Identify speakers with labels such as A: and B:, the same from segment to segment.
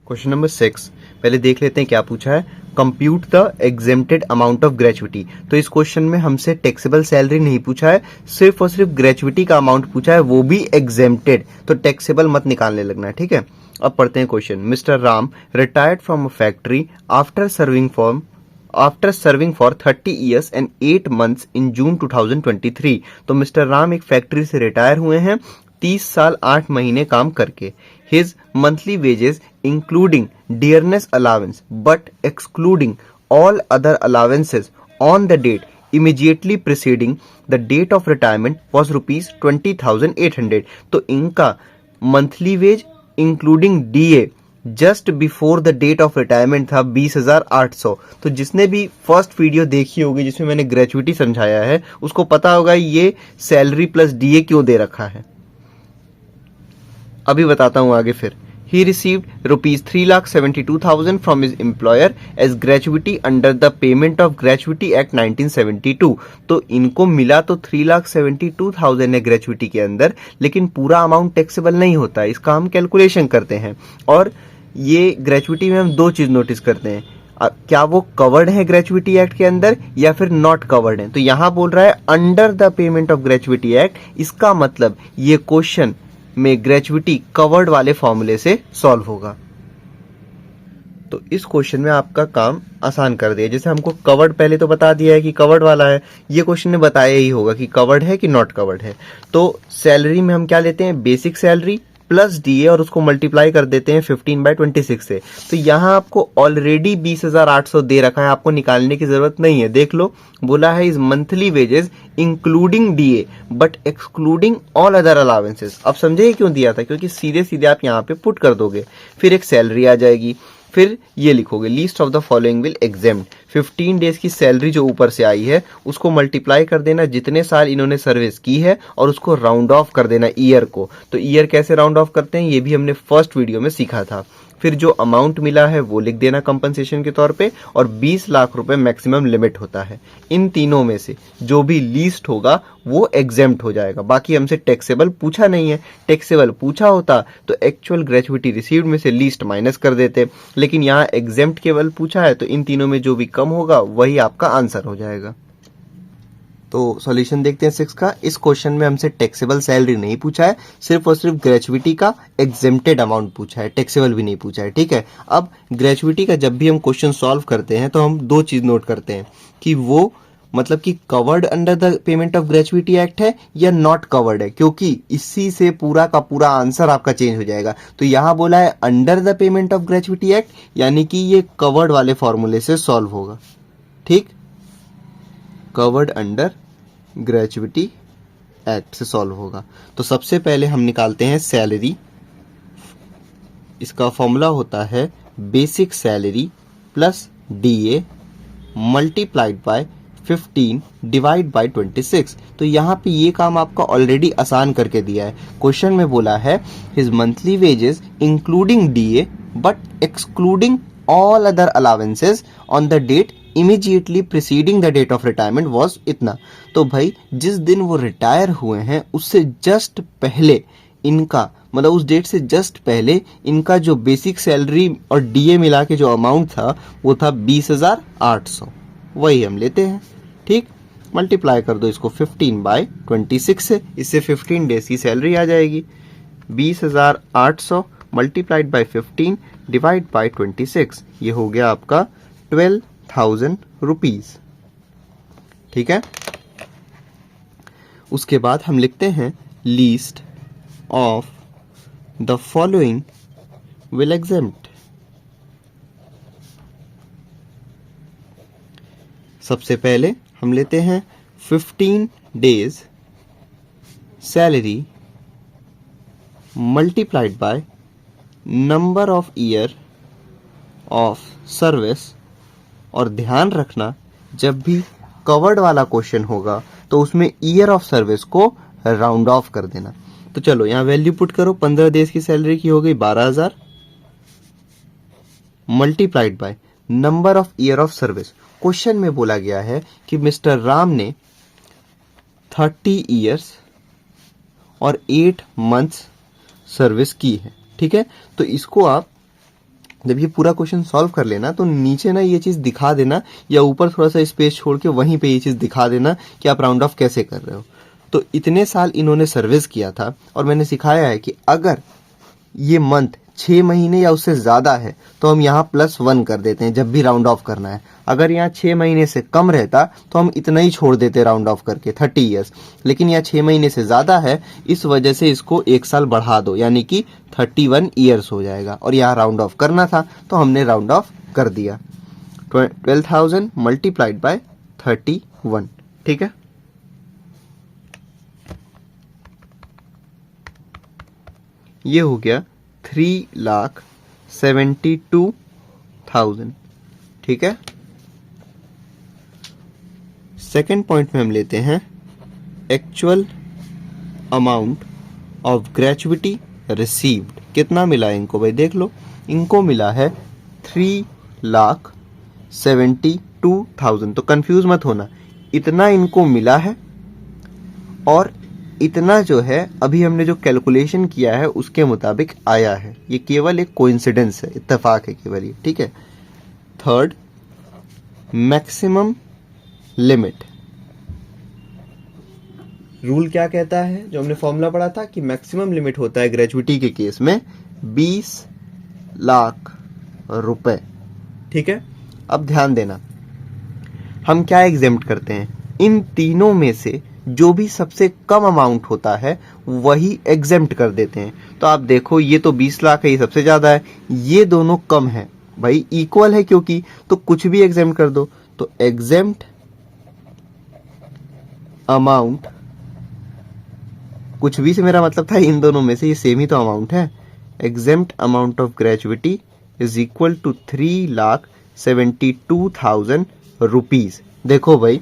A: Question number 6 पहले देख लेते हैं क्या पूछा है। Compute the exempted amount of gratuity. तो इस क्वेश्चन में हमसे टैक्सेबल सैलरी नहीं पूछा है, सिर्फ और सिर्फ ग्रेचुइटी का अमाउंट पूछा है, वो भी एग्जेम्प्टेड। तो टैक्सेबल मत निकालने लगना है, ठीक है। अब पढ़ते हैं question. Mister Ram retired from a factory after serving for 30 years and 8 months in June 2023। तो मिस्टर राम एक फैक्ट्री से रिटायर हुए हैं 30 साल 8 महीने काम करके। His monthly wages including dearness allowance but excluding all other allowances on the date immediately preceding the date of retirement was rupees 20,800। तो इनका monthly wage including DA just before the date of retirement था 20,800। तो जिसने भी first video देखी होगी जिसमें मैंने ग्रेचुइटी समझाया है उसको पता होगा ये सैलरी प्लस डीए क्यों दे रखा है। अभी बताता हूं आगे फिर। He received rupees 3,72,000 from his employer as gratuity under the Payment of Gratuity Act 1972। तो इनको मिला तो 3,72,000 है ग्रेचुइटी के अंदर, लेकिन पूरा अमाउंट टैक्सेबल नहीं होता है। इसका हम कैलकुलेशन करते हैं और ये ग्रेचुइटी में हम दो चीज नोटिस करते हैं, क्या वो कवर्ड है ग्रेचुइटी एक्ट के अंदर या फिर नॉट कवर्ड है। तो यहां बोल रहा है under the payment of gratuity act, इसका मतलब ये क्वेश्चन में ग्रेचुइटी कवर्ड वाले फॉर्मूले से सॉल्व होगा। तो इस क्वेश्चन में आपका काम आसान कर दिया। जैसे हमको कवर्ड पहले तो बता दिया है कि कवर्ड वाला है, ये क्वेश्चन ने बताया ही होगा कि कवर्ड है कि नॉट कवर्ड है। तो सैलरी में हम क्या लेते हैं, बेसिक सैलरी प्लस डीए और उसको मल्टीप्लाई कर देते हैं 15/26 से। तो यहां आपको ऑलरेडी 20,800 दे रखा है, आपको निकालने की जरूरत नहीं है। देख लो, बोला है is monthly wages including DA but excluding all other allowances. अब समझे क्यों दिया था, क्योंकि सीधे सीधे आप यहाँ पे पुट कर दोगे, फिर एक सैलरी आ जाएगी, फिर ये लिखोगे least of the following will exempt. 15 days की सैलरी जो ऊपर से आई है उसको मल्टीप्लाई कर देना जितने साल इन्होंने सर्विस की है और उसको राउंड ऑफ कर देना ईयर को। तो ईयर कैसे राउंड ऑफ करते हैं ये भी हमने फर्स्ट वीडियो में सीखा था। फिर जो अमाउंट मिला है वो लिख देना कंपनसेशन के तौर पे, और 20 लाख रुपए मैक्सिमम लिमिट होता है। इन तीनों में से जो भी लीस्ट होगा वो एग्जेम्प्ट हो जाएगा। बाकी हमसे टैक्सेबल पूछा नहीं है, टैक्सेबल पूछा होता तो एक्चुअल ग्रेचुइटी रिसीव्ड में से लीस्ट माइनस कर देते, लेकिन यहाँ एग्जेम्प्ट केवल पूछा है तो इन तीनों में जो भी कम होगा वही आपका आंसर हो जाएगा। तो सॉल्यूशन देखते हैं 6 का। इस क्वेश्चन में हमसे टैक्सेबल सैलरी नहीं पूछा है, सिर्फ और सिर्फ ग्रेचुइटी का एग्जेम्प्टेड अमाउंट पूछा है, टैक्सेबल भी नहीं पूछा है, ठीक है। अब ग्रेचुइटी का जब भी हम क्वेश्चन सॉल्व करते हैं तो हम दो चीज नोट करते हैं कि वो मतलब कि covered under the payment of gratuity act है या नॉट कवर्ड है, क्योंकि इसी से पूरा का पूरा आंसर आपका चेंज हो जाएगा। तो यहां बोला है under the payment of gratuity act, यानी कि ये कवर्ड वाले फॉर्मूले से सॉल्व होगा, ठीक। कवर्ड अंडर ग्रेचुइटी एक्ट से सॉल्व होगा। तो सबसे पहले हम निकालते हैं सैलरी। इसका फॉर्मूला होता है basic salary plus DA multiplied by 15 divide by 26। तो यहाँ पे ये काम आपका ऑलरेडी आसान करके दिया है। क्वेश्चन में बोला है his monthly wages including DA but excluding all other allowances on the date immediately preceding the date of retirement was इतना। तो भाई जिस दिन वो रिटायर हुए हैं उससे जस्ट पहले इनका मतलब उस डेट से जस्ट पहले इनका जो बेसिक सैलरी और डीए मिला के जो अमाउंट था वो था 20,800, वही हम लेते हैं, ठीक। मल्टीप्लाई कर दो इसको 15/26 से, इससे 15 डेज की सैलरी आ जाएगी। 20,800 मल्टीप्लाइड बाय 15 डिवाइड बाय 26, ये हो गया आपका 12,000 रुपीज, ठीक है। उसके बाद हम लिखते हैं least of the following will exempt. सबसे पहले हम लेते हैं 15 days salary multiplied by number of year of service, और ध्यान रखना जब भी कवर्ड वाला क्वेश्चन होगा तो उसमें ईयर ऑफ सर्विस को राउंड ऑफ कर देना। तो चलो यहाँ वैल्यू पुट करो, 15 डेज की सैलरी की हो गई 12,000 multiplied by number of year of service. Question में बोला गया है कि मिस्टर राम ने 30 ईयर्स और 8 मंथ्स सर्विस की है, ठीक है। तो इसको आप जब ये पूरा क्वेश्चन सॉल्व कर लेना तो नीचे ना ये चीज दिखा देना, या ऊपर थोड़ा सा स्पेस छोड़ के वहीं पे ये चीज दिखा देना कि आप राउंड ऑफ कैसे कर रहे हो। तो इतने साल इन्होंने सर्विस किया था और मैंने सिखाया है कि अगर ये मंथ 6 महीने या उससे ज्यादा है तो हम यहाँ +1 कर देते हैं जब भी राउंड ऑफ करना है। अगर यहाँ 6 महीने से कम रहता तो हम इतना ही छोड़ देते राउंड ऑफ करके 30 ईयर्स, लेकिन यहाँ 6 महीने से ज्यादा है, इस वजह से इसको 1 साल बढ़ा दो, यानी कि 31 ईयर्स हो जाएगा। और यहाँ राउंड ऑफ करना था तो हमने राउंड ऑफ कर दिया। 12,000 मल्टीप्लाइड बाय 31, ठीक है। ये हो गया 3,72,000, ठीक है। सेकेंड पॉइंट में हम लेते हैं actual amount of gratuity received. कितना मिला है इनको भाई, देख लो, इनको मिला है 3,72,000। तो कंफ्यूज मत होना, इतना इनको मिला है और इतना जो है अभी हमने जो कैलकुलेशन किया है उसके मुताबिक आया है। ये केवल एक कोइंसिडेंस है, इत्तेफाक है केवल ये, ठीक है। Third, maximum limit. रूल क्या कहता है, जो हमने फॉर्मूला पढ़ा था कि मैक्सिमम लिमिट होता है ग्रेचुइटी के केस में 20 लाख रुपए, ठीक है। अब ध्यान देना, हम क्या एग्जेम्प्ट करते हैं, इन तीनों में से जो भी सबसे कम अमाउंट होता है वही एग्जेम्प्ट कर देते हैं। तो आप देखो, ये तो 20 लाख है, ये सबसे ज्यादा है, ये दोनों कम है भाई, इक्वल है क्योंकि, तो कुछ भी एग्जेम्प्ट कर दो। तो एग्जेम्प्ट अमाउंट, कुछ भी से मेरा मतलब था इन दोनों में से, ये सेम ही तो अमाउंट है। Exempt amount of gratuity is equal to 3,72,000 rupees. देखो भाई,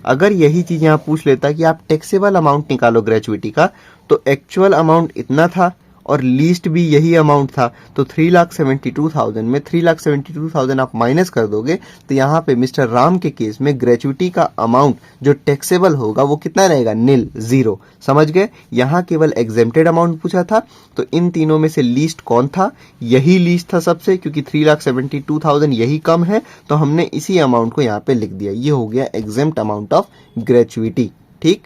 A: अगर यही चीज यहां पूछ लेता कि आप टैक्सेबल अमाउंट निकालो ग्रेचुइटी का, तो एक्चुअल अमाउंट इतना था और लीस्ट भी यही अमाउंट था। तो 3,72,000 में 3,72,000 आप माइनस कर दोगे तो यहाँ पे मिस्टर राम के केस में ग्रेचुइटी का अमाउंट जो टैक्सेबल होगा वो कितना रहेगा, निल, 0। समझ गए, यहाँ केवल एग्जेम्प्टेड अमाउंट पूछा था। तो इन तीनों में से लीस्ट कौन था, यही लीस्ट था सबसे, क्योंकि 3,72,000 यही कम है, तो हमने इसी अमाउंट को यहाँ पे लिख दिया। ये हो गया एग्जेम्प्ट अमाउंट ऑफ ग्रेचुइटी, ठीक।